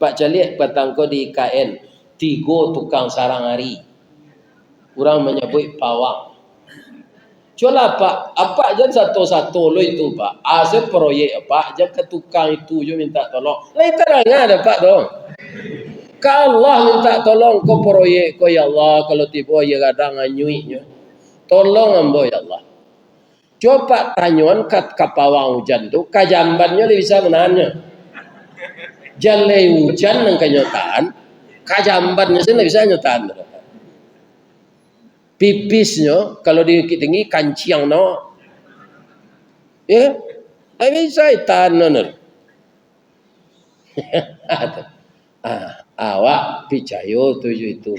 Pak Calik patangko di IKN, 3 tukang sarang hari. Orang menyebut pawang. Coba Pak, apa aja satu-satu lo itu Pak. Asal proyek Pak, aja ke tukang itu je minta tolong. Lain terangan ada Pak dong. Kalau Allah minta tolong ke proyek ko ya Allah, kalau tiba ya kadang anyuinya. Tolong ambo ya Allah. Coba tanyuan kat kapawang hujan tu, kajambannya dia bisa menahannya. Jalai hujan nang kenyataan, kajambannya sih bisa nyotaan. Pipisnya kalau tinggi kanciang no, ya, bisa itan nonor. Awak picayo tujuh itu.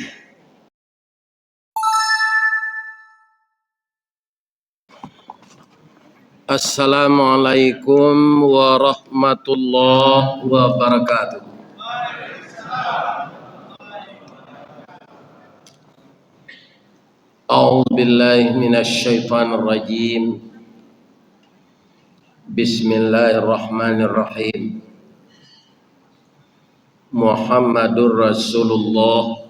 Assalamualaikum warahmatullahi wabarakatuh. A'udzu billahi minasyaitonir rajim. Bismillahirrahmanirrahim. Muhammadur Rasulullah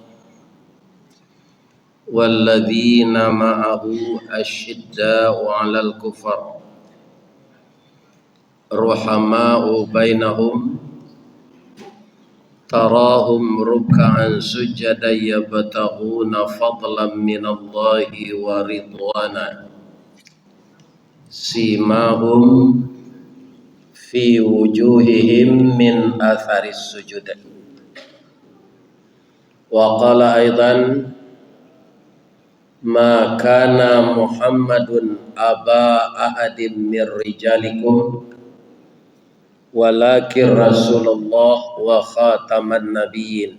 walladzina ma'ahu asyidda'u 'alal kufar ruhama'u bainahum tarahum ruk'an sujadan yabtaghuna fadlan minallahi wa ridwana simahum fi wujuhihim min atharis sujud. Wa qala aidan ma kana Muhammadun aba ahadin mir rijalikum walakin Rasulullah wa khataman nabiyyin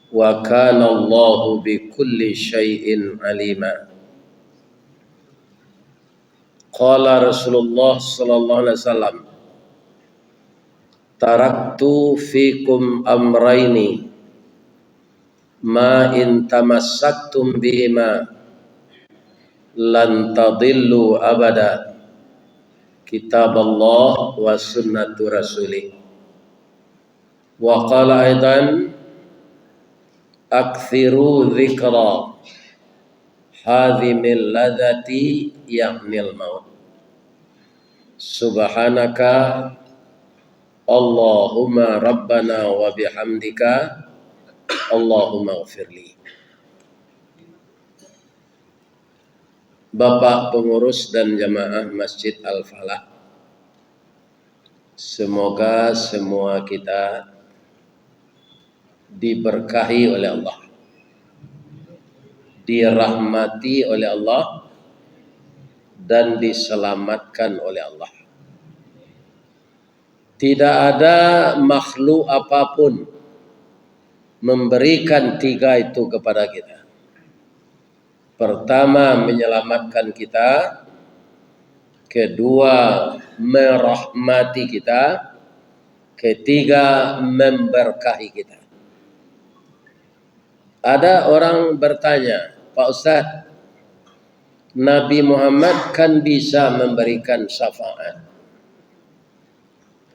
wa kana Allahu bi kulli syai'in alima. Qala Rasulullah sallallahu alaihi wasallam, taraktu fikum amraini ma in tamassaktum bihima lan tadillu abada, kitab Allah wa sunnatu rasulih. Wa qala aidan akthiru dzikra hadhimil ladati ya'nil maut. Subhanaka Allahumma rabbana wa bihamdika Allahumma ghafirli. Bapak pengurus dan jamaah Masjid Al-Falah, semoga semua kita diberkahi oleh Allah, dirahmati oleh Allah, dan diselamatkan oleh Allah. Tidak ada makhluk apapun memberikan 3 itu kepada kita. Pertama, menyelamatkan kita. Kedua, merahmati kita. Ketiga, memberkahi kita. Ada orang bertanya, Pak Ustadz, Nabi Muhammad kan bisa memberikan syafaat.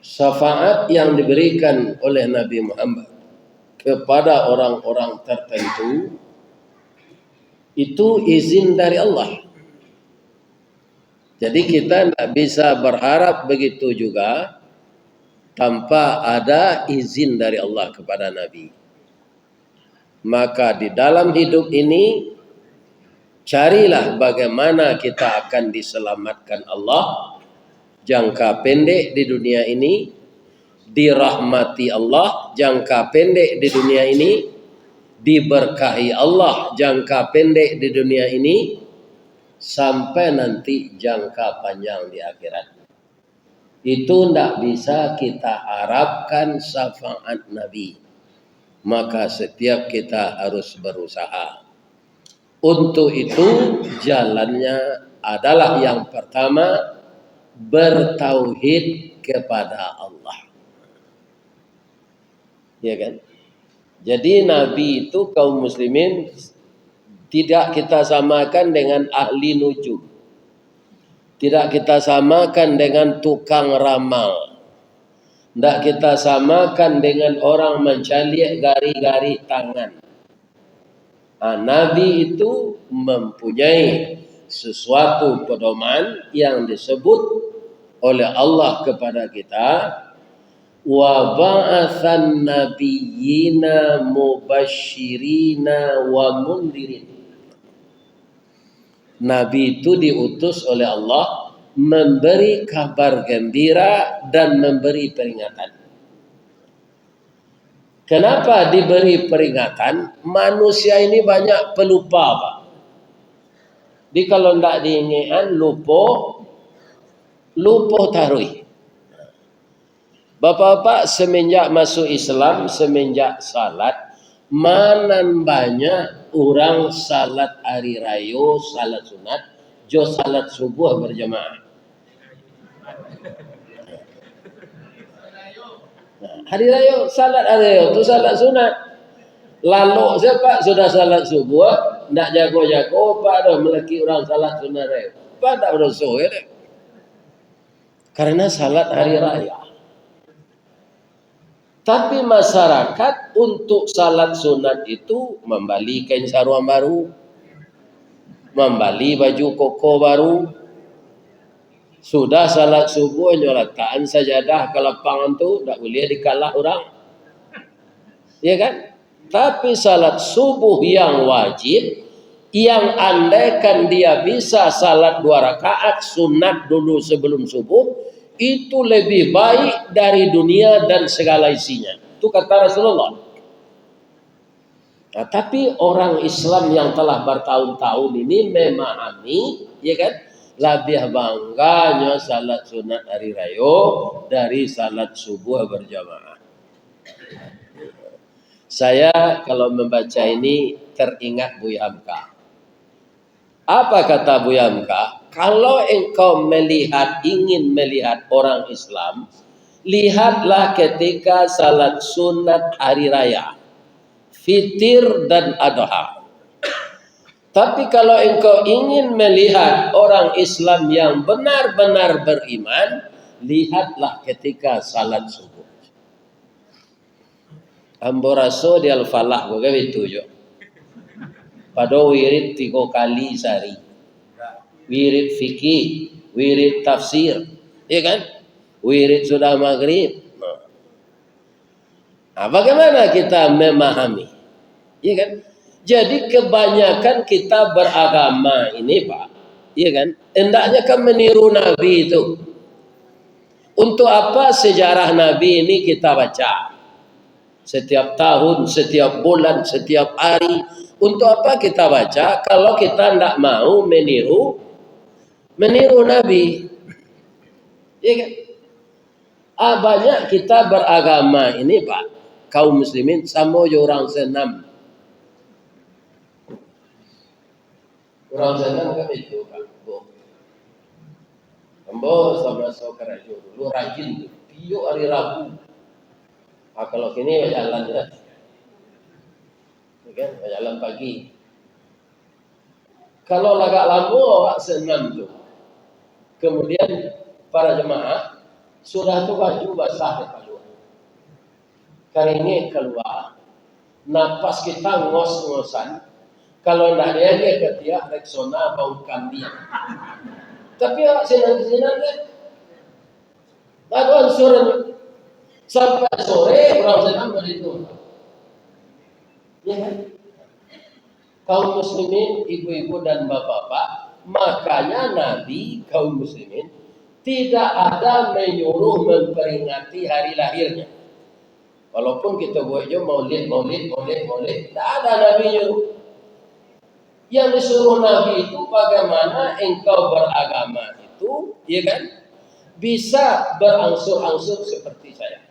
Syafaat yang diberikan oleh Nabi Muhammad kepada orang-orang tertentu itu izin dari Allah. Jadi kita tidak bisa berharap begitu juga tanpa ada izin dari Allah kepada Nabi. Maka di dalam hidup ini carilah bagaimana kita akan diselamatkan Allah jangka pendek di dunia ini, dirahmati Allah jangka pendek di dunia ini, diberkahi Allah jangka pendek di dunia ini, sampai nanti jangka panjang di akhirat. Itu tidak bisa kita harapkan syafaat Nabi. Maka setiap kita harus berusaha. Untuk itu jalannya adalah yang pertama, bertauhid kepada Allah. Ya kan? Jadi Nabi itu kaum muslimin tidak kita samakan dengan ahli nujum. Tidak kita samakan dengan tukang ramal. Tidak kita samakan dengan orang mencalik gari-gari tangan. Nabi itu mempunyai sesuatu pedoman yang disebut oleh Allah kepada kita, wa ba'atsan nabiyyina mubasysyirina wa mundirin. Nabi itu diutus oleh Allah memberi kabar gembira dan memberi peringatan. Kenapa diberi peringatan? Manusia ini banyak pelupa, Pak. Jadi kalau tidak diingatkan, lupa tarui. Bapak-bapak, semenjak masuk Islam, semenjak salat, mana banyak orang salat hari raya, salat sunat, jo salat subuh berjamaah. Hari raya, salat hari raya itu salat sunat. Lalu siapa sudah salat subuh, nak jago-jago, Pak dah melaki orang salat sunat raya. Pak tak berusaha ya. Karena salat hari raya. Tapi masyarakat untuk salat sunat itu membeli kain sarung baru, membeli baju koko baru. Sudah salat subuh letakkan sajadah ke lapangan tu, tak boleh dikalah orang. Ya kan? Tapi salat subuh yang wajib, yang andaikan dia bisa salat 2 rakaat sunat dulu sebelum subuh, itu lebih baik dari dunia dan segala isinya. Itu kata Rasulullah. Nah, tapi orang Islam yang telah bertahun-tahun ini memahami, ya kan, lebih bangganya salat sunat hari raya dari salat subuh berjamaah. Saya kalau membaca ini teringat Buya Hamka. Apa kata Buya Hamka? Kalau engkau ingin melihat orang Islam, lihatlah ketika salat sunat hari raya, fitir dan adha. Tapi kalau engkau ingin melihat orang Islam yang benar-benar beriman, lihatlah ketika salat subuh. Amboraso di al-falah gue itu jo. Pada wirid 3 kali sehari. Wirid fikih, wirid tafsir, ya kan? Wirid sudah maghrib. Nah, bagaimana kita memahami? Ya kan? Jadi kebanyakan kita beragama ini, Pak, ya kan? Hendaknya kan meniru Nabi itu. Untuk apa sejarah Nabi ini kita baca? Setiap tahun, setiap bulan, setiap hari. Untuk apa kita baca kalau kita tidak mau meniru Nabi? Ya kan? Banyak kita beragama ini, Pak, kaum muslimin sama orang senam. Orang senam kan itu, Pak. Ambo sama saudara dulu rajin tiap hari Rabu. Kalau kini jalan ya, kan? Jalan pagi. Kalau agak lama Pak senam tuh, kemudian para jemaah sudah tuh baju basah keluar. Kali ini keluar, napas kita ngos-ngosan. Kalau tidak dia ketiak Rexona bau kambing. Tapi orang senang-senang kan, lalu ansur sampai sore orang senang begitu. Ya kan? Kaum muslimin, ibu-ibu dan bapak-bapak, makanya Nabi kaum muslimin tidak ada menyuruh memperingati hari lahirnya. Walaupun kita buat je maulid, tidak ada Nabi nyuruh. Yang disuruh Nabi itu bagaimana engkau beragama itu, ya kan, bisa berangsur-angsur seperti saya.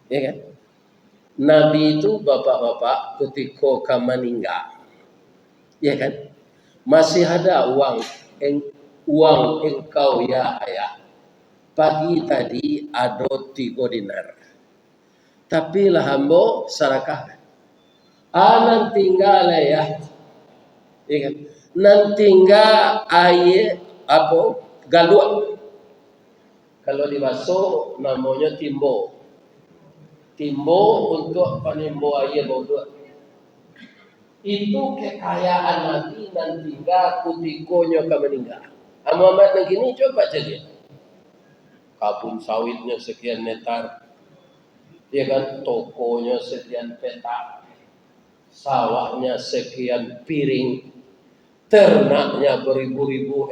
Ya kan? Nabi itu bapak-bapak ketika meninggal, ya kan, masih ada uang engkau ya ayah. Pagi tadi ada 3 dinar. Tapi lah hambo sarakah. Nan tinggal ya. Ya kan? Nan tinggal air apa? Galuak Kalau dibasuh namanya timbo. Timbo untuk penimbo air bodoh. Itu kekayaan Nabi dan tinggal kutikonya ke meninggal. Muhammad begini coba jadi. Kabun sawitnya sekian meter. Ya kan, tokonya sekian petak. Sawahnya sekian piring. Ternaknya beribu-ribu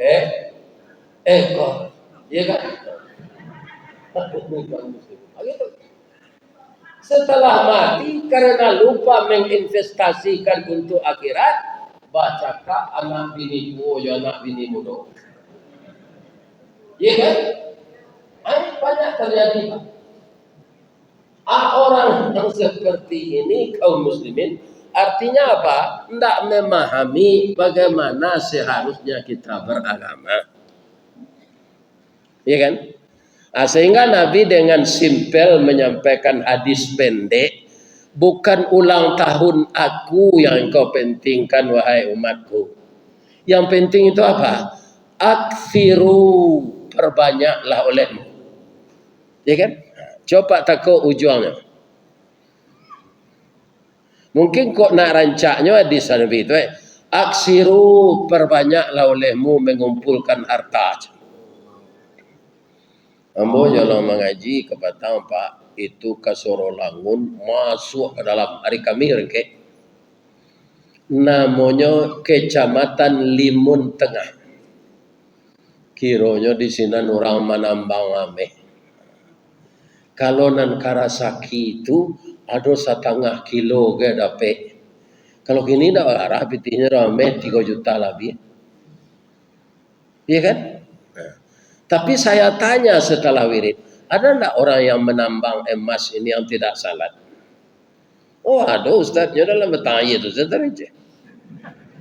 ekor. Ya kan? Begitu. Setelah mati karena lupa menginvestasikan untuk akhirat, bacakah anak bini tua, anak bini muda. Iya kan? Banyak terjadi. Orang yang seperti ini kaum muslimin, artinya apa? Tidak memahami bagaimana seharusnya kita beragama. Iya kan? Sehingga Nabi dengan simpel menyampaikan hadis pendek, bukan ulang tahun aku yang kau pentingkan wahai umatku. Yang penting itu apa? Aksiru, perbanyaklah olehmu. Ya kan? Coba takut ujungnya. Mungkin kok nak rancaknya hadis Nabi itu, aksiru, perbanyaklah olehmu mengumpulkan harta. Ambo jalan mengaji kepada Pak itu Kasorolangun masuk ke dalam hari kami rengke. Namanya Kecamatan Limun Tengah. Kironya di sini orang menambang ame. Kalau nan Karasaki itu ada 1,5 kilo ke dapet. Kalau gini dah arah pitihnya rame 3 juta lebih. Iya kan? Tapi saya tanya setelah wirid, ada enggak orang yang menambang emas ini yang tidak salat? Oh ada ustaznya dalam bertanya itu saja.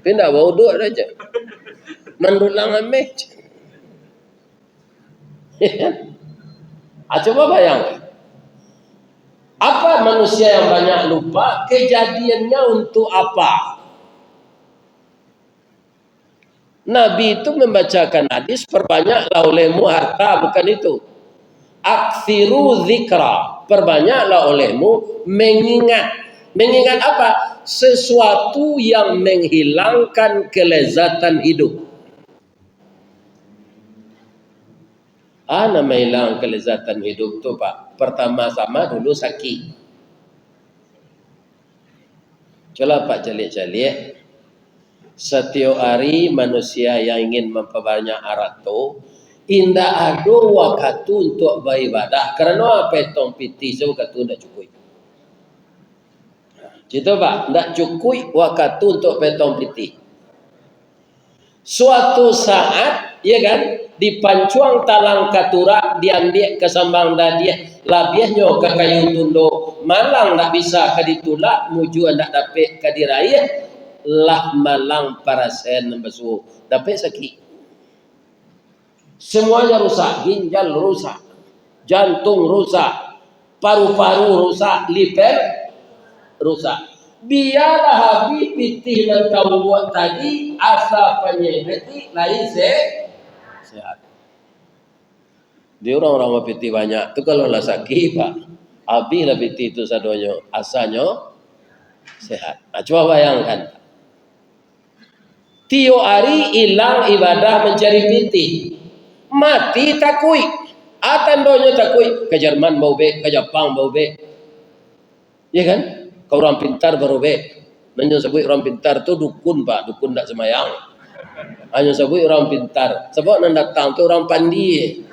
Pindah wudhu aja. Mendulang ameh. Coba bayangkan. Apa manusia yang banyak lupa? Kejadiannya untuk apa? Nabi itu membacakan hadis, perbanyaklah olehmu harta, bukan itu. Aksiru zikra, perbanyaklah olehmu mengingat. Mengingat apa? Sesuatu yang menghilangkan kelezatan hidup. Nama hilang kelezatan hidup itu Pak. Pertama-tama dulu sakit. Coba Pak calik-calik. Setiap hari manusia yang ingin memperbanyak harta, indah ada waktu untuk beribadah. Karena petong piti waktu tidak cukup. Gitu Pak, tidak cukup waktu untuk petong piti. Suatu saat, ya kan, di pancuang talang katura, diambil ke sambang dadiah, labiahnya ke kayu tundo, malang tak bisa ke ditulak, muju tak dapat ke diraya, lah malang parasen besu dapat sakit. Semuanya rusak, ginjal rusak, jantung rusak, paru-paru rusak, liver rusak. Biarlah habis pitih dan kau buat tadi asal penyebeti lain sehat. Dia orang-orang pitih banyak tu kalau lah sakit Pak, habis lah pitih itu sadonyo asalnya sehat. Coba bayangkan. Tiap hari hilang ibadah mencari pitih. Mati takui. Atandonya takui. Ke Jerman bau be, ke Jepang bau be. Ya kan? Kau orang pintar baru be. Hanya sebut orang pintar tu dukun Pak. Dukun tak semayang. Hanya sebut orang pintar. Sebab nak datang tu orang pandi.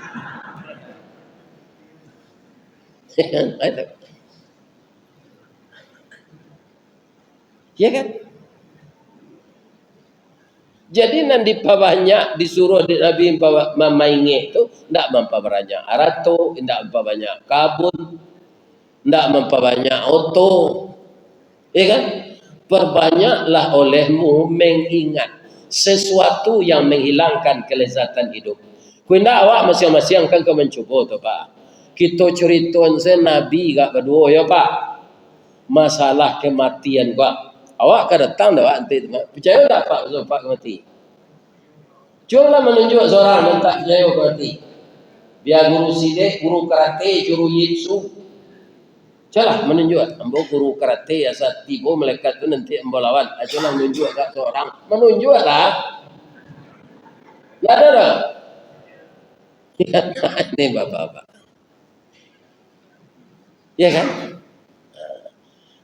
Ya kan? Jadi nanti banyak disuruh Nabi memaingi itu tidak memperbanyak arato, tidak memperbanyak kabun, tidak memperbanyak oto, ya kan? Perbanyaklah olehmu mengingat sesuatu yang menghilangkan kelezatan hidup. Kuinda awak masing-masing kan kau mencoba tu Pak. Kita ceritakan saya Nabi gak berdua ya Pak. Masalah kematian Pak. Awak kan datang dah Pak. Percaya tak Pak Pak mati? Cubalah menunjuk seorang yang tak percaya mati. Dia guru sidik, guru karate, guru jitsu. Coba menunjuk, ambo guru karate ya saat tiba malaikat tu nanti ambo lawan. Coba menunjuk kat seorang, menunjuk lah. Ya ada dah. Ini bapak-bapak. Ya kan?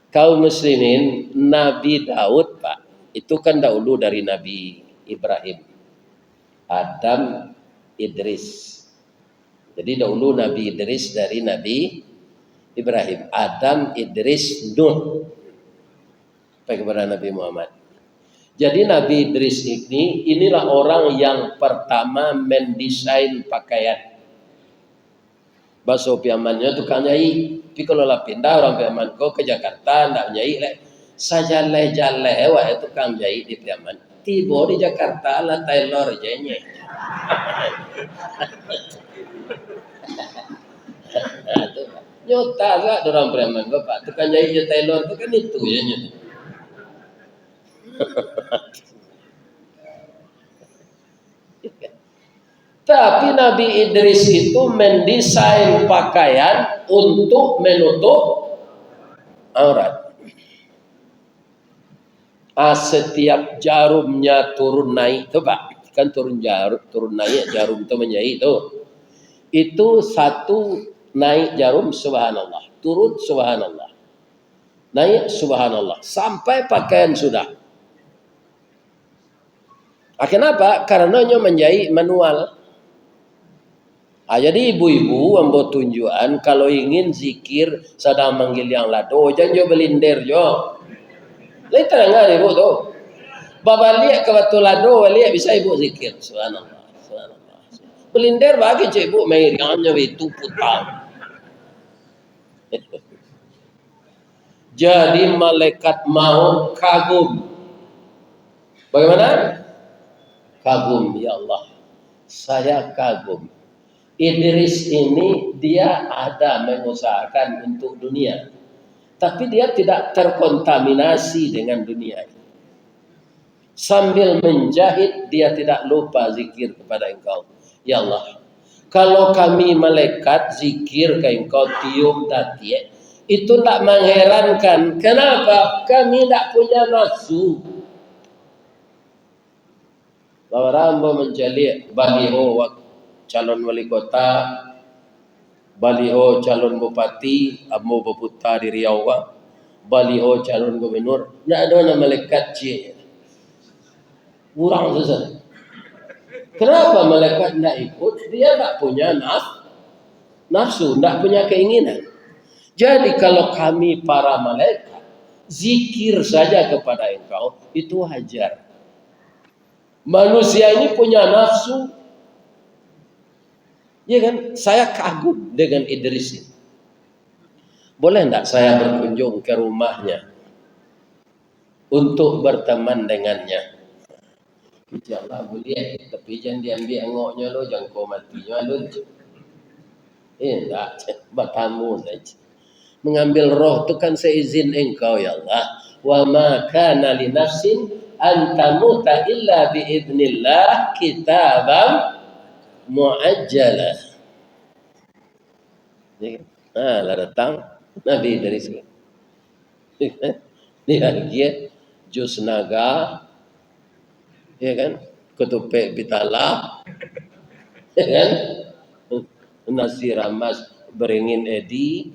Kaum muslimin, Nabi Daud Pak, itu kan dahulu dari Nabi Ibrahim. Adam, Idris. Jadi dahulu Nabi Idris dari Nabi Ibrahim. Adam, Idris, Nuh. Sampai kepada Nabi Muhammad. Jadi Nabi Idris inilah orang yang pertama mendesain pakaian. Baso piamannya tukang nyai. Tapi kalau lah pindah orang piaman kau ke Jakarta, ndak nyai lek. Sajaleh-jaleh wae tukang nyai di piaman. Tiba di Jakarta lah tailor nyai. Nyota gak orang preman bapak tukang nyai tailor itu kan itu ya nyata. Tapi Nabi Idris itu mendesain pakaian untuk menutup aurat. Setiap jarumnya turun naik tuh Pak, kan turun naik jarum itu menyai itu satu naik jarum subhanallah, turun subhanallah, naik subhanallah sampai pakaian sudah. Kenapa? Karena menjahit manual. Jadi ibu-ibu ambo tunjuan kalau ingin zikir sedang manggil yang lado jangan jo belindir jo. Lai terang ibu tu. Bapa lihat ke batu lado lihat bisa ibu zikir. Subhanallah. Subhanallah. Belindir bagi cik ibu meriangnya itu putang. Jadi malaikat maut kagum. Bagaimana? Kagum ya Allah. Saya kagum. Idris ini dia ada mengusahakan untuk dunia. Tapi dia tidak terkontaminasi dengan dunia. Sambil menjahit dia tidak lupa zikir kepada engkau. Ya Allah. Kalau kami malaikat zikir ke engkau tiup dati. Itu tak mengherankan. Kenapa? Kami tak punya nafsu. Bahwa Rambo mencari baliho calon wali kota, baliho calon bupati, ambo beputa di Riau, baliho calon gubernur, tidak ada nama malaikat cik. Kurang susah. Kenapa malaikat tidak ikut? Dia tak punya nafsu, tidak punya keinginan. Jadi kalau kami para malaikat zikir saja kepada engkau, itu wajar. Manusia ini punya nafsu. Ya kan? Saya kagum dengan Idris ini. Boleh enggak saya berkunjung ke rumahnya untuk berteman dengannya? InsyaAllah boleh. Tapi jangan diambil engoknya lo, jangan kau matinya lo. Enggak, bertamu saja. Mengambil roh itu kan seizin engkau ya Allah. Wa ma kana li nafsin an tamuta illa bi idznillah kitaban muajjalah. Lah datang Nabi dari sini. Dia jus naga, ya kan? Ketupek bitala, ya kan? Nasi ramas beringin edi,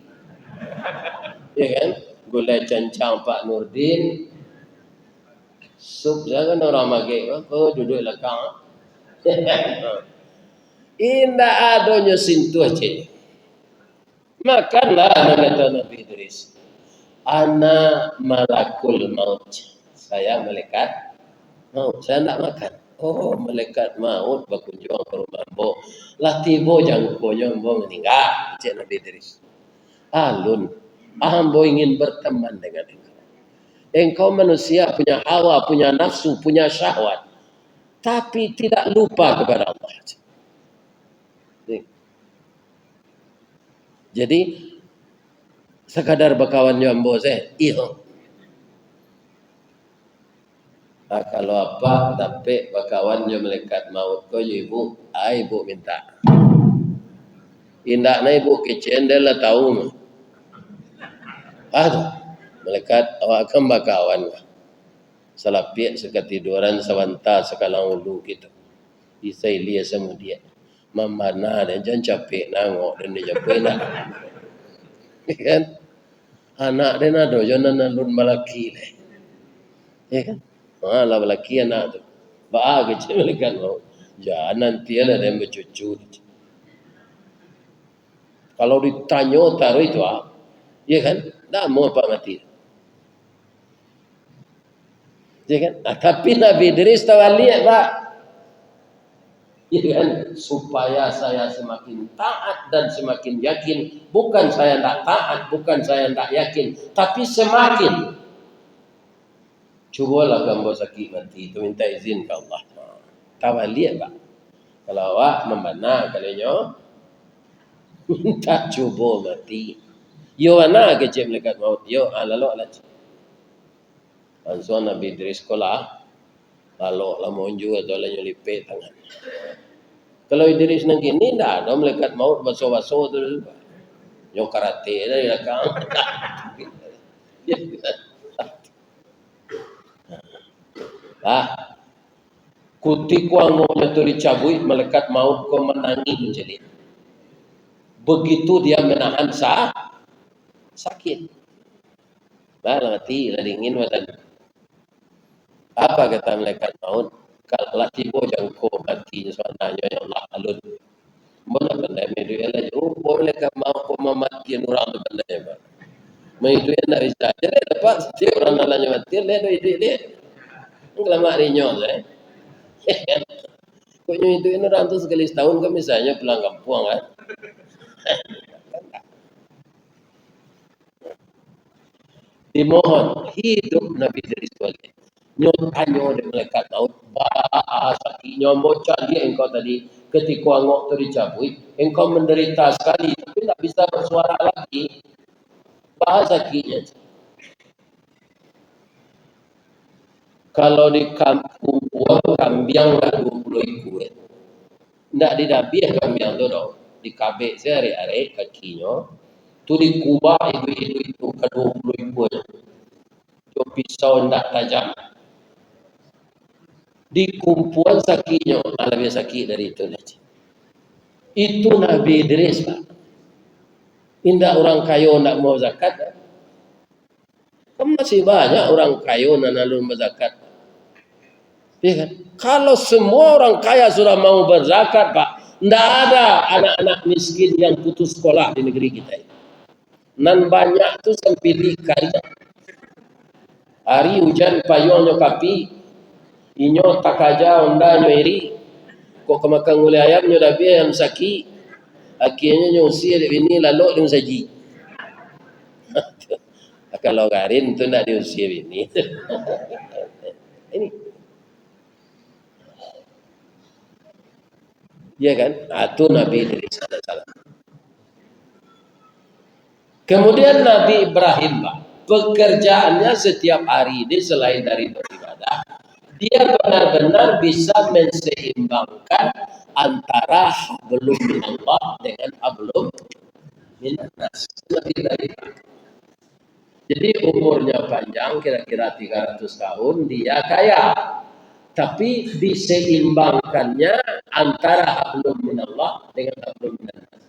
ya kan? Gulai cancang Pak Nurdin, sup jangan orang mage, duduk lekang. Indah adanya sintu aja. Makanlah kata Nabi Idris. Ana malakul maut. Saya malaikat maut. Saya nak makan. Oh, malaikat maut berkunjung ke rumah Mbok. Lah tiba jangkonya Mbok meninggal. Cik Nabi Idris. Alun. Mbok ingin berteman dengan engkau. Engkau manusia punya hawa, punya nafsu, punya syahwat. Tapi tidak lupa kepada Allah. Jadi sekadar bakawan jambo saya, kalau apa tapi bakawan malaikat maut ko ibu, ibu minta. Indak na ibu kecendel lah tahu mah. Aduh, malaikat awak akan bakawan. Salapik sekatiduran sawanta sekalang ulu gitu. Isai lia sama dia. Mamana dan jangan capek nangok dan dia capek nak. Kan? Anak dia nado jangan nalun malaki leh. Ya kan? Lah malaki anak tu. Ba kecil malaikat mau. Jangan nanti ada yang bercucu. Kalau ditanya taruh itu ya kan? Dah mau apa mati. Ya kan? Tapi Nabi Idris tawaliat Pak. Ya kan? Supaya saya semakin taat dan semakin yakin. Bukan saya tak taat, bukan saya tak yakin. Tapi semakin. Cubalah gambar sakit mati itu minta izin ke Allah. Tawaliat Pak. Kalau awak membana kalanya minta cuba mati. Yo mana kecil malaikat maut. Yo lalu lah. Langsung Nabi Idris sekolah. Lalu lah monju atau lah nyelipet tangan. Kalau Idris nang kini dah ada malaikat maut baso-baso tu. Yo karate dari belakang. Kuti kuangonya tu dicabui malaikat maut kau menangi menjelit. Begitu dia menahan sakit. Lah mati lah dingin badan. Apa kata malaikat maut? Kalau tiba jangko mati sebenarnya ya Allah alun. Mana pandai medu ya lah. Boleh kan mau kau mati orang tu pandai apa? Medu yang nak bisa. Jadi dapat setiap orang nalanya mati le do ide. Lama rinyo eh. Kau itu orang tu sekali setahun kan misalnya pulang kampung kan. Dimohon hidup Nabi Idris balik. Nyotanyo dari malaikat maut sakit nyombocan dia engkau tadi ketika angok tu dicabui engkau menderita sekali tapi tak bisa bersuara lagi sakitnya. Kalau di kampung uang kambiang tak 20 ikut ndak didabiah kambiang tu dong di kabek sehari-hari kakinya tu dikubah itu ke 20 ikut jo pisau ndak tajam di kumpulan sakitnya lebih sakit dari itu. Itu Nabi Idris Pak. Indah orang kaya nak mau zakat. Kan masih banyak orang kaya nak nalun berzakat. Ya kan? Kalau semua orang kaya sudah mau berzakat Pak, tidak ada anak-anak miskin yang putus sekolah di negeri kita ini. Nan banyak tu sampai di karya. Hari hujan payung nyokapi, inyo takaja onda nyeri, kok kemakan oleh ayam nyo dah biar yang sakit, akhirnya nyusi ada ini lalu dia saji. Kalau garin tu nak diusir ini. Ini. Ya kan? Itu Nabi Idris alaihissalam. Kemudian Nabi Ibrahim, pekerjaannya setiap hari ini selain dari beribadah, dia benar-benar bisa menseimbangkan antara hablum minallah dengan hablum minannas. Lebih dari itu. Jadi umurnya panjang, kira-kira 300 tahun, dia kaya. Tapi diseimbangkannya antara hablum minallah dengan hablum minannas.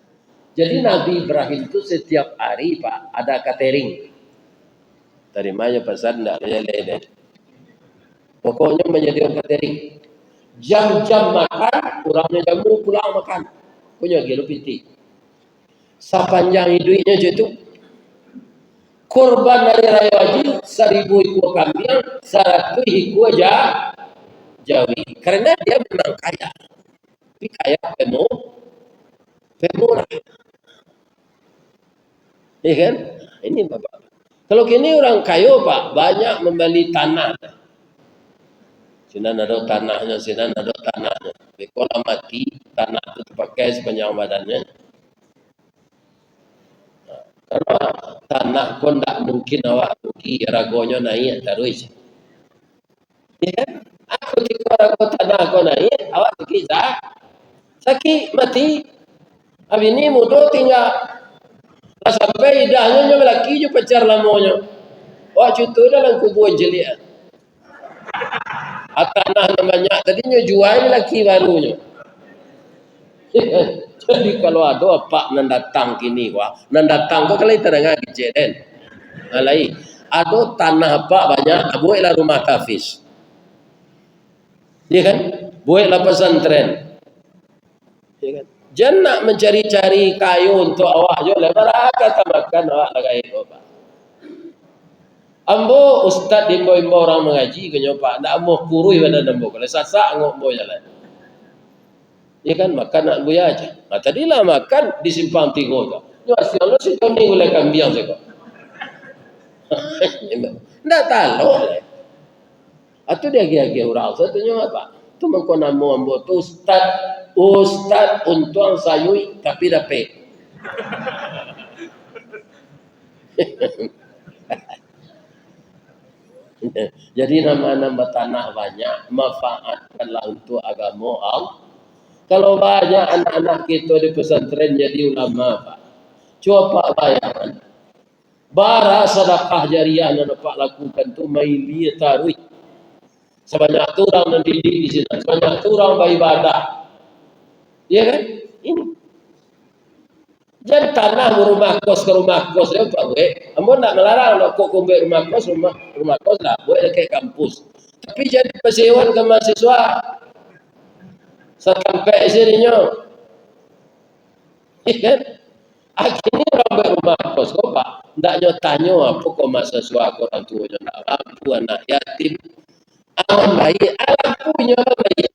Jadi Nabi Ibrahim itu setiap hari Pak ada catering. Terimanya pesan enggak lele. Pokoknya menyediakan catering. Jam-jam makan, orangnya jamu pulang makan. Punya gelo piti. Sepanjang hidupnya itu korban dari raya wajib 1000 ekor kambing, 100 ekor jawi. Karena dia memang kaya. Tapi kaya pemurah. Ya kan? Ini Bapak. Kalau kini orang kaya Pak, banyak membeli tanah. Sina ada tanahnya. Kalau mati, tanah itu dipakai sepanjang badannya. Karena tanah pun tak mungkin awak rugi, ragonya naik terus. Ya kan? Aku jika rago tanah aku naik, awak rugi sakit mati. Abi ni mudo tinggal sampai idahnya nya laki je pacar lamonyo. Wah cutu dalam kubur jelik. Tanah namanya tadinya jual laki barunya. Jadi kalau ada apa nan datang kini wah, nan datang kok kalau kita dengar kejadian. Alai, ada tanah apa banyak, buatlah rumah kafis. Ya kan? Buatlah pesantren. Ya kan? Jangan nak mencari-cari kayu untuk awak je lebar kata makan awak lagai apa. Ambo ustaz imbo-imbo orang mengaji ke nyopak ndak mau kurui pada dembo kalau sasak ngok bo jalan. Ya kan makan nak buaya aja. Nah, tadilah makan di simpang tiga tu. Nyo asyik si Tony gulai kambing seko. Ndak tahu. Atau dia gaya-gaya orang satunya apa? Tu mengko namo ambo tu ustaz untuang sayui tapi dapat. Jadi nama-nama tanah banyak manfaatkanlah untuk agama Allah. Kalau banyak anak-anak kita di pesantren jadi ulama Pak. Coba bayangkan. Bara sedekah jariah yang dapat lakukan tu maili taruh. Sebanyak tu orang mendidik di sini, sebanyak tu orang beribadah. Ya kan? Ini. Jangan tanah rumah kos ke rumah kos ya Pak gue. Ambo nak melarang nak kok kumpul rumah kos lah, buat dekat kampus. Tapi jadi persewan ke mahasiswa. Sampai sininya. Ya kan? Akhirnya orang berumah kos kok Pak. Ndaknya tanya apa kok mahasiswa orang tuanya nak mampu anak yatim. Alam baik, alam punya baik.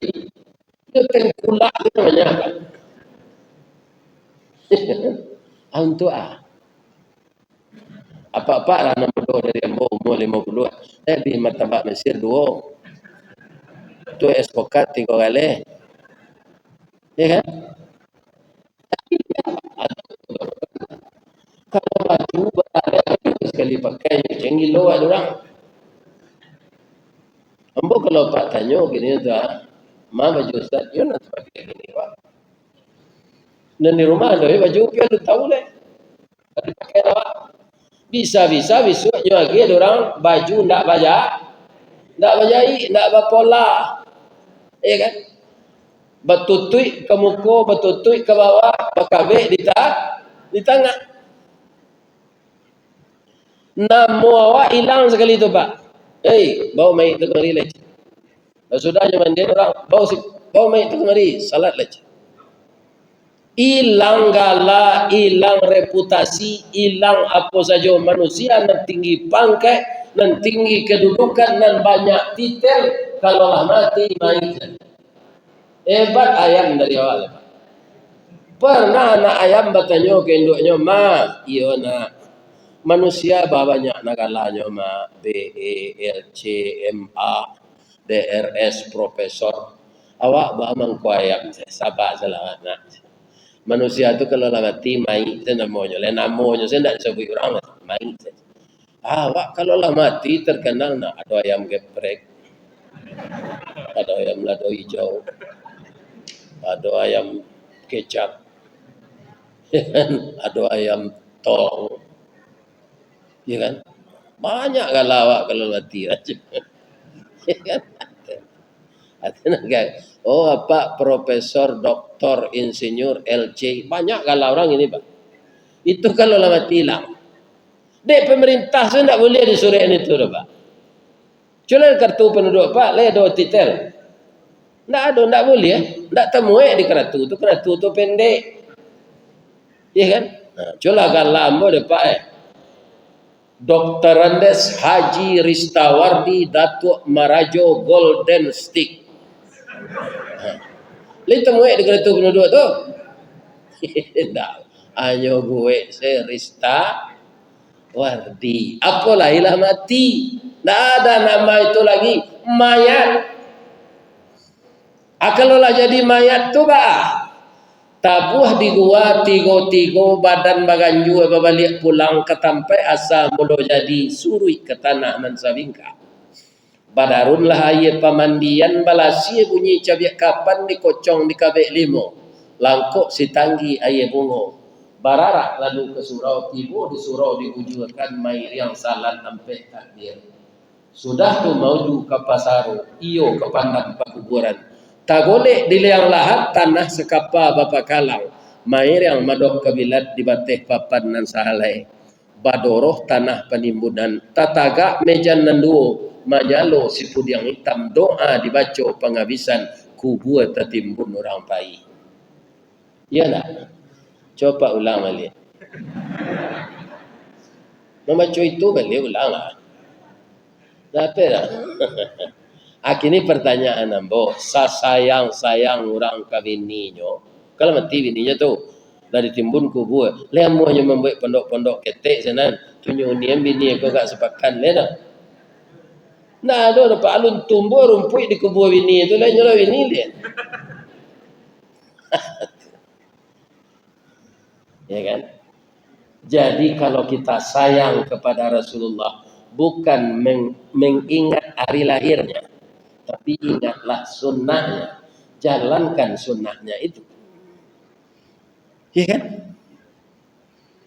Itu tengkulak namanya kan. Untuk apa-apa lah nama dua dari umur 50. Di martabak Mesir 2. Tu espokat 3 kali. Ya kan? Kalau baju berada sekali pakai canggih lo ada orang. Ambo kalau Pak tanya gini dah, ma baju Ustaz, yo nak pakai gini Pak. Dan di rumah ada baju dia lu tahu leh. Tadi pakai apa? Bisa besoknya lagi ada orang baju ndak bajai, ndak berpola. Ya kan? Betutui ke muka, betutui ke bawah, berkabik di tengah. Namo awak hilang sekali tu Pak. Bawa mai tu kemari leh. Sudahnya mandi orang, bawa mai tu kemari, salat leh. Hilang gala, hilang reputasi, hilang apa saja manusia nan tinggi pangkat, nan tinggi kedudukan, nan banyak titel, kalau lah mati main. Hebat ayam dari awal. Pernah anak ayam bertanya ke induknya, ma, iya nak, manusia banyak nagalanya ma, BELCMA, DRS, profesor. Awak mangko ayam, sabar salah nak. Manusia itu kalau mati main itu namanya. Lain namanya saya tidak sebut orang main. Awak kalau lah mati terkenal nak ada ayam geprek, ada ayam lado hijau, ada ayam kecap, ada ayam tong, ya kan? Banyak kalau awak kalau mati aja, ya kan? Oh apa profesor, doktor, insinyur, LC banyak kalau orang ini Pak. Itu kalau lama hilang. Dek pemerintah saya tidak boleh disuruh itu Pak. Cuma kartu penduduk Pak, le do titel. Tidak boleh ya. Tidak temu di kartu itu pendek. Ya kan? Nah, coba kalau boleh Pak Dr. Andes Haji Ristawardi Datuk Marajo Golden Stick. Lain temu di kereta penduduk tu. Tak. Hanya gue Serista Wardi. Apalah ilah mati. Tak ada nama itu lagi. Mayat. Kalau lah jadi mayat tu bah. Tabuh di gua tigo badan baganju balik pulang ke tampai asal mula jadi surui ke tanah nan sabingka. Badarun lah ayat pamandian balasi bunyi cabiak kapan dikocong di kabek limo. langkok si tanggi aye bungo. Bararak lalu ke surau, tiba di surau diwujudkan mai yang salat sampai takbir. Sudah tu mauju ke pasaru, iyo ke pandang pakuburan. Tak golek di liang lahat tanah sekapa bapa kalang. Mair yang madok kabilat di bateh papan nan sahalai. Badoroh tanah penimbunan. Tataga meja nanduo. Majalo si pudiang hitam doa dibaca penghabisan kubur tertimbun orang pai. Iyalah. Coba ulang balik. Membaca itu balik ulang lah. Apa dah? Ini pertanyaan ambo. Sayang orang kawininya. Kalau mati bininya tu dari timbun kubur. Lemu hanya membuat pondok-pondok ketek sana. Tunjuk niam bini aku gak sepakan lena. Nah, ada dapat alun tumbuh rumput di kubur bini itu lah nyola bini dia. Ya kan? Jadi kalau kita sayang kepada Rasulullah, bukan mengingat hari lahirnya, tapi ingatlah sunnahnya, jalankan sunnahnya itu. Ya kan?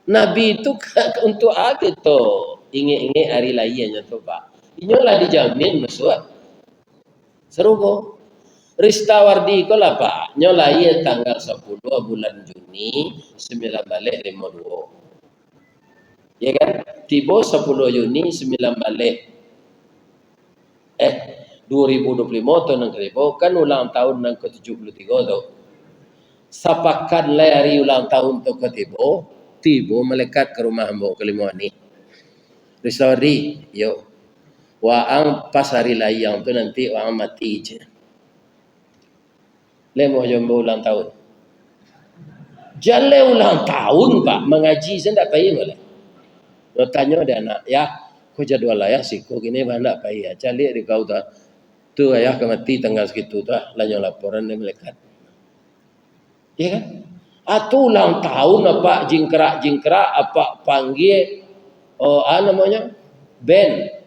Nabi itu untuk apa itu ingat hari lahirnya tu Pak? Inilah dijamin mesua. Serugo. Ristawardi ko lah Pak. Nyolai tanggal 10 bulan Juni 1952. Ya kan? Tiba 10 Juni 9 balik 2025 tahun yang kan ulang tahun yang ke-73 tu. Sapakan hari ulang tahun tu tiba melekat ke rumah hamba kelima ni. Risawari, yo. Waang pas hari layang tu nanti waang mati je. Lemo jombo ulang tahun. Jale ulang tahun Pak, mengaji saya tak payah boleh. Tanya ada anak, ya, kau jadwal ayah sih, kau gini mana apa ya? Cari di kau dah, tu ayah kemati tanggal segitu dah, lanjut laporan dia melekat. Ya kan? Atau ulang tahun apa jingkrak apa panggil, namanya band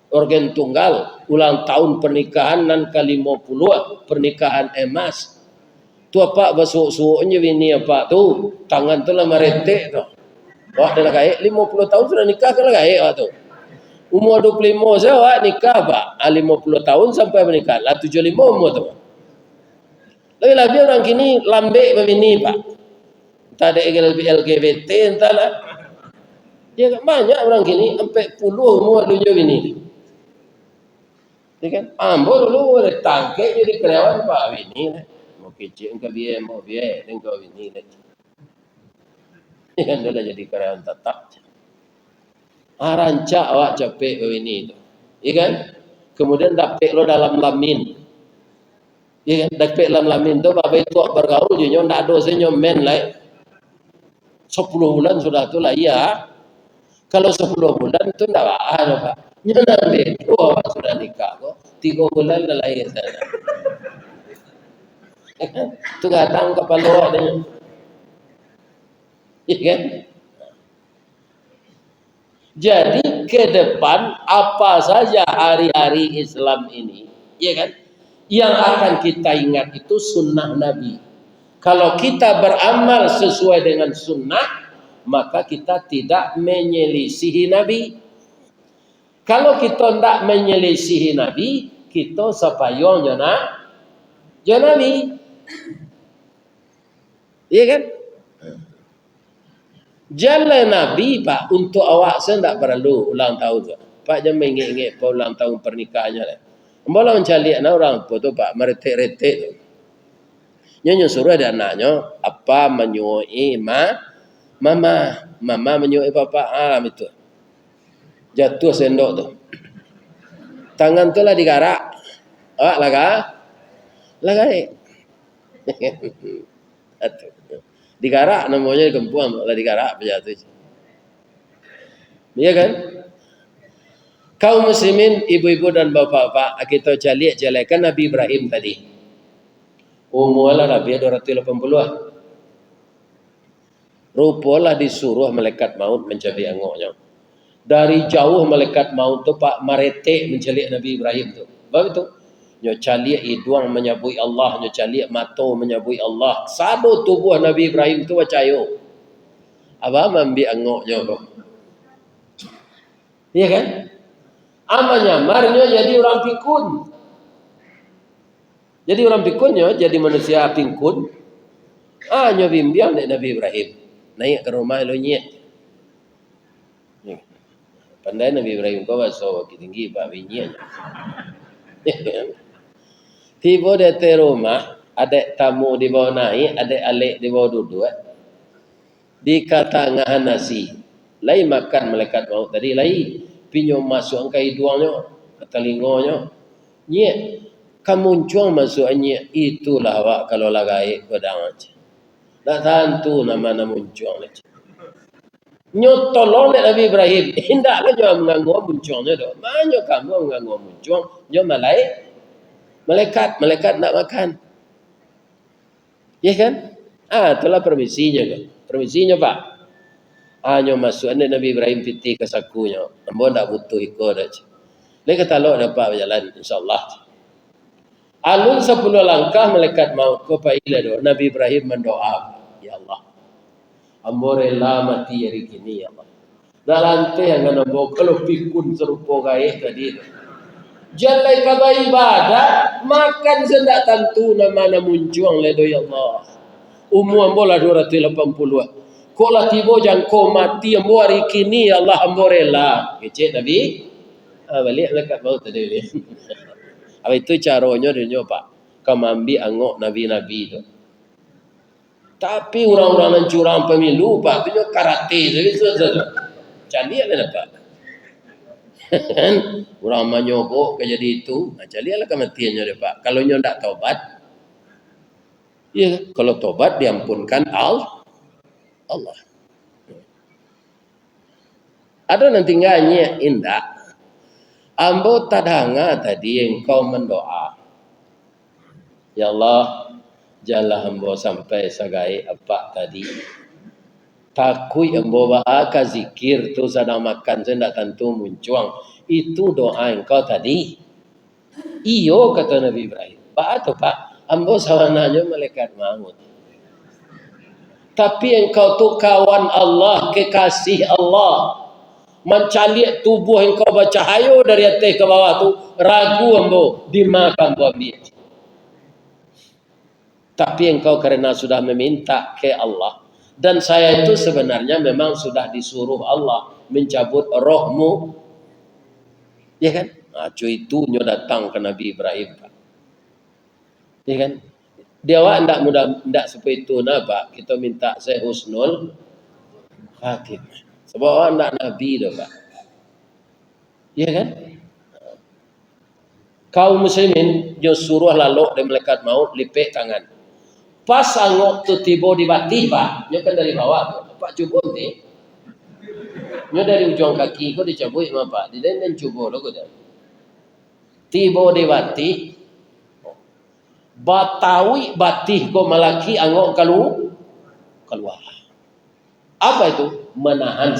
organ tunggal, ulang tahun pernikahan nan ke-50 pernikahan emas. Tu apa basuk-suknya ini apa tu tangan tu lah meretek tu. Wah, dah kaya 50 tahun sudah nikah kan kaya tu. Umur 25 saya wah nikah Pak. 50 tahun sampai menikah. Lah 75 umur tu. Lebih-lebih orang kini lambek begini Pak. Entah ada LGBT entahlah. Ya banyak orang kini sampai puluh umur dunia ini. Ya kan? Ambo dulu boleh tangkek jadi karyawan Pak ini. Mau kecil engkau biaya, mau biaya engkau ini. Ya kan dah jadi karyawan tetap. Rancak awak capek ini tu. Ya kan? Kemudian dapet lo dalam lamin. Ya kan? Dapet dalam lamin tu bapak itu bergaul je ndak ada senyo men lai. 10 bulan sudah tu lah ya. Kalau 10 bulan tu ndak ada Pak. Nyonan beto sudah nikah kok. 3 bulan dah lahir sana. Ya kan? Tu datang kepala awak dia. Ya kan? Jadi ke depan apa saja hari-hari Islam ini, ya kan? Yang akan kita ingat itu sunnah Nabi. Kalau kita beramal sesuai dengan sunnah, maka kita tidak menyelisihi Nabi. Kalau kita tidak menyelisihi Nabi, kita sapayong jana Nabi. Iya kan? Jalan Nabi Pak untuk awak saya tidak perlu ulang tahun tu. Pak jangan ingat-ingat Pak ulang tahun pernikahannya lah. Mula mencari anak orang apa tu Pak meretek-retek tu. Nyonya suruh ada anaknya apa menyuai mama menyuai papa itu. Jatuh sendok tu. Tangan tu lah digarak. Awak lagai. Digarak namanya kempuan lah digarak berjatuh. Iya kan? Kaum muslimin, ibu-ibu dan bapak-bapak, kita jalikan Nabi Ibrahim tadi. Umurlah Nabi 280-an. Rupalah disuruh malaikat maut mencari angoknya. Dari jauh malaikat maut tu Pak meretek mencari Nabi Ibrahim tu. Bapak itu. Nyo caliak hidung menyebut Allah, nyo caliak mata menyebut Allah. Sado tubuh Nabi Ibrahim tu percaya. Abang ambil angoknya tu. Iya kan? Amanya marnya jadi orang pikun. Jadi orang pikunnya jadi manusia pikun. Nyo bimbang dek Nabi Ibrahim. Naik ke rumah lo nyek. Pandai Nabi Ibrahim kau bahasa tinggi pak binyanya. Tiba di rumah, ada tamu di bawah naik, ada alik di bawah duduk. Dikata ngahan nasi. Lai makan malaikat maut tadi, lai pinyo masuk ke hidungnya, ke telinganya. Nyek, kamu cuang masuknya, itulah awak kalau lagai pedang aja. Tak tentu nama muncung aja. Nyo tolong Nabi Ibrahim. Hendaklah nyo mengganggu muncungnya doh. Manyo kamu mengganggu muncung, nyo malaikat nak makan. Ya kan? Itulah permisinya kan. Permisinya Pak. Nyo masuk Nabi Ibrahim piti ke sakunya. Ambo tak butuh ikut aja. Lagi kata lo dapat berjalan insyaallah. Alun 10 langkah malaikat maut ko paila do. Nabi Ibrahim mendoa, ya Allah. Ambo rela mati hari kini ya Allah. Dah lantai yang ambo kalau pikun serupa gaya tadi. Jalai kaba ibadah, makan sendak tentu nama muncung ledo ya Allah. Umur ambo lah 280. Kok lah tiba jangko mati ambo hari kini ya Allah ambo rela. Kecik Nabi. Balik lekat maut tadi ni. Apa itu caranya dia Pak. Kau ambil angok Nabi-Nabi tu. Tapi orang-orang yang curang pemilu Pak, itu karate saja. Cantik lah Pak. Orang menyobok ke jadi itu, cantik lah kematiannya dia Pak. Kalau nyo tak tobat, ya kalau tobat diampunkan Allah. Ada nanti nganya indah. Ambo tadanga tadi engkau mendoa. Ya Allah, jalah ambo sampai sagai apa tadi. Takui ambo bahaka zikir tu sedang makan sendak tentu muncung. Itu doa engkau tadi. Iyo kata Nabi Ibrahim. Pak, ambo sawananya malaikat maut. Tapi engkau tu kawan Allah, kekasih Allah. Mencaliak tubuh engkau bercahaya dari atas ke bawah tu, ragu ambo dimakan ambo ambil. Tapi engkau kerana sudah meminta ke Allah, dan saya itu sebenarnya memang sudah disuruh Allah mencabut rohmu, ya kan? Cuy itu nyo datang ke Nabi Ibrahim, Pak. Ya kan? Dia awak ndak seperti itu Pak. Kita minta saya husnul khatimah. Sebab awak ndak Nabi dah Pak. Ya kan? Kaum muslimin nyo suruh lalu dari malaikat maut lipek tangan. Pas angok tu tiba di batih Pak, nyo kan dari bawah tu. Pak cuba ni. Nyo dari ujung kaki ko dicabut sama Pak. Di dan cuba lo ko dah. Tiba di batih. Batawi batih ko malaki angok keluar. Apa itu? Menahan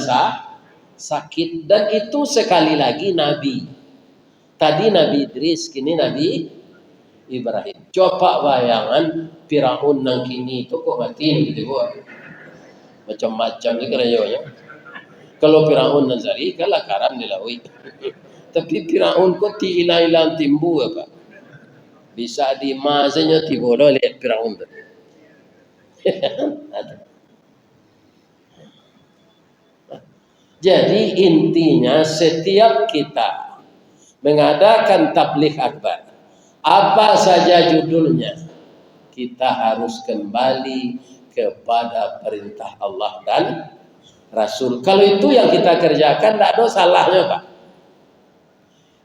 sakit. Dan itu sekali lagi Nabi. Tadi Nabi Idris, kini Nabi Ibrahim. Coba bayangan Firaun nang kini itu kok mati gitu buat. Macam-macam ni kerajanya. Kalau Firaun Nazari kalah karam dilaui. Tapi Firaun kok ti ilang-ilang timbu apa? Bisa di masanya tiba dah lihat Firaun tu. Jadi intinya setiap kita mengadakan tabligh akbar, apa saja judulnya, kita harus kembali kepada perintah Allah dan Rasul. Kalau itu yang kita kerjakan, tidak ada salahnya Pak.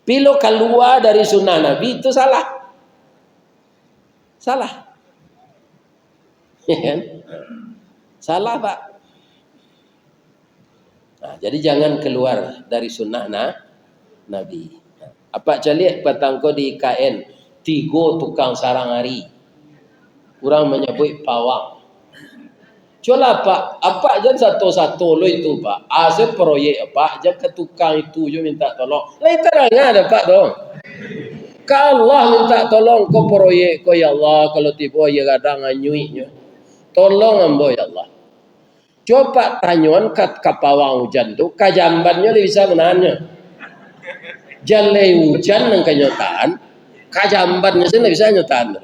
Bila keluar dari sunnah Nabi itu salah. Ya kan? Salah Pak. Nah, jadi jangan keluar dari sunnah Nabi. Apa calik patangko di IKN 3 tukang sarang hari. Orang menyebut pawang. Coba Pak, apa aja satu-satu lo itu Pak. Asal proyek Pak, aja ke tukang itu je minta tolong. Lain terang ada Pak dong. Ka Allah minta tolong ko proyek ko ya Allah, kalau tiba ya kadang anyuinya. Tolong ambo ya Allah. Coba tanyuan kat kapawang hujan tu, kajambannya dia bisa menanya. Jalai hujan yang kenyataan, kajambannya sih bisa nyataan.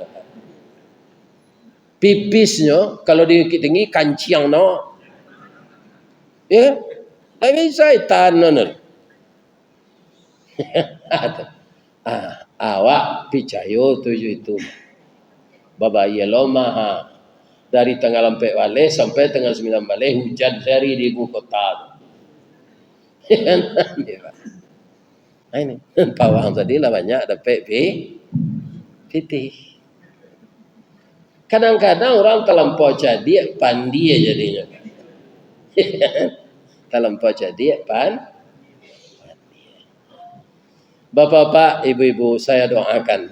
Pipisnya kalau di tinggi kanciang no, ya, tapi saya tahan awak picayo tujuh itu. Baba yelo maha dari tanggal 4 balik sampai tanggal 9 balik hujan sehari di ibu kota. Nah ini pawang tadi lah banyak dapat pitih. Kadang-kadang orang terlampau jadi pandi ya jadinya. Terlampau jadi Bapak-bapak, ibu-ibu, saya doakan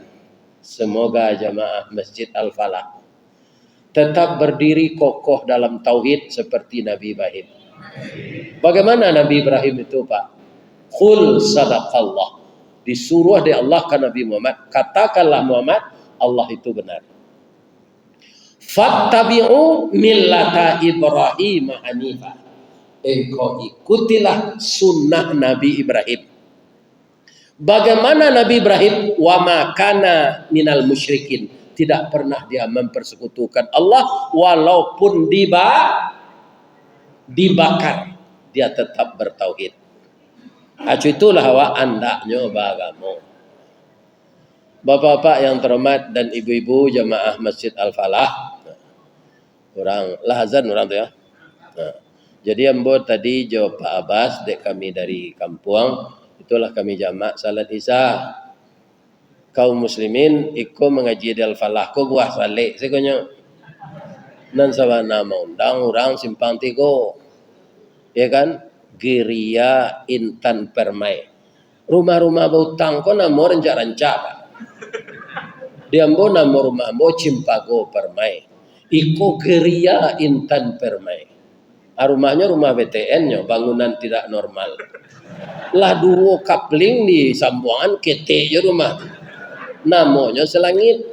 semoga jamaah Masjid Al-Falah tetap berdiri kokoh dalam tauhid seperti Nabi Ibrahim. Bagaimana Nabi Ibrahim itu, Pak? Qul sadaqallah. Disuruh oleh Allah ke Nabi Muhammad, katakanlah Muhammad, Allah itu benar. Fattabi'u millata Ibrahim hanifah. Engkau ikutilah sunnah Nabi Ibrahim. Bagaimana Nabi Ibrahim? Wa makana minal musyrikin. Tidak pernah dia mempersekutukan Allah walaupun dibakar. Dia tetap bertauhid. Acu itulah wa andaknya bagamu. Bapak-bapak yang terhormat dan ibu-ibu jamaah Masjid Al-Falah. Orang lahazan orang tu ya. Nah, jadi ambo tadi jawab Pak Abbas dek kami dari kampung. Itulah kami jamak salat isya. Kaum muslimin ikut mengaji di Al-Falah. Ko buah salik sekonya. Nan sawana undang orang simpang tigo. Ya kan? Geria Intan Permai. Rumah-rumah bautang ko namo rencak-rencak. Diambo namo rumah ambo Cimpago Permai. Iko Geria Intan Permai. Rumahnya rumah BTN-nya, bangunan tidak normal. Lah dua kapling di Sambuangan kete je rumah. Namanya selangit.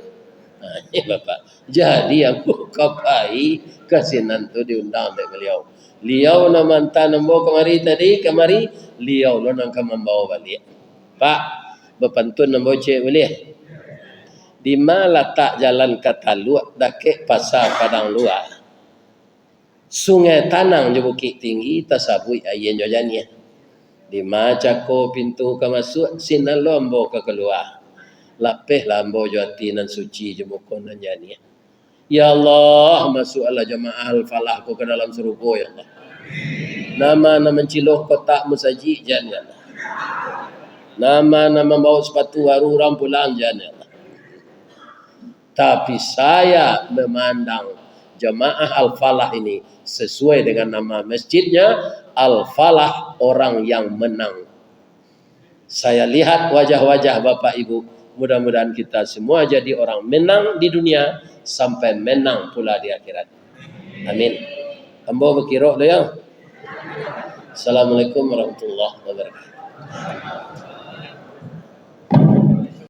Nah, ini Bapak. Jadi yang kapai kasinan tu diundang oleh beliau. Liau na mantan nambo kemari liau lo nang membawa balik. Pak, bepantun nambo cek boleh. Di mana letak jalan Kataluak dakek pasar Padang Luar. Sungai Tanang je Bukit Tinggi tasabui ayen jojanya. Di macako pintu ke masuk sinan lombo ke keluar. Lapeh lambo jati nan suci je mukon nan jani. Ya Allah, masuklah jamaah Al-Falah ko ke dalam surga ya Allah. Nama menciloh kotak musajid jan ya Allah. Nama membawa sepatu baru orang pulang jan ya Allah. Tapi saya memandang jamaah Al-Falah ini sesuai dengan nama masjidnya, Al-Falah orang yang menang. Saya lihat wajah-wajah Bapak Ibu, mudah-mudahan kita semua jadi orang menang di dunia sampai menang pula di akhirat. Amin. Ambo berkira ya. Assalamualaikum warahmatullahi wabarakatuh.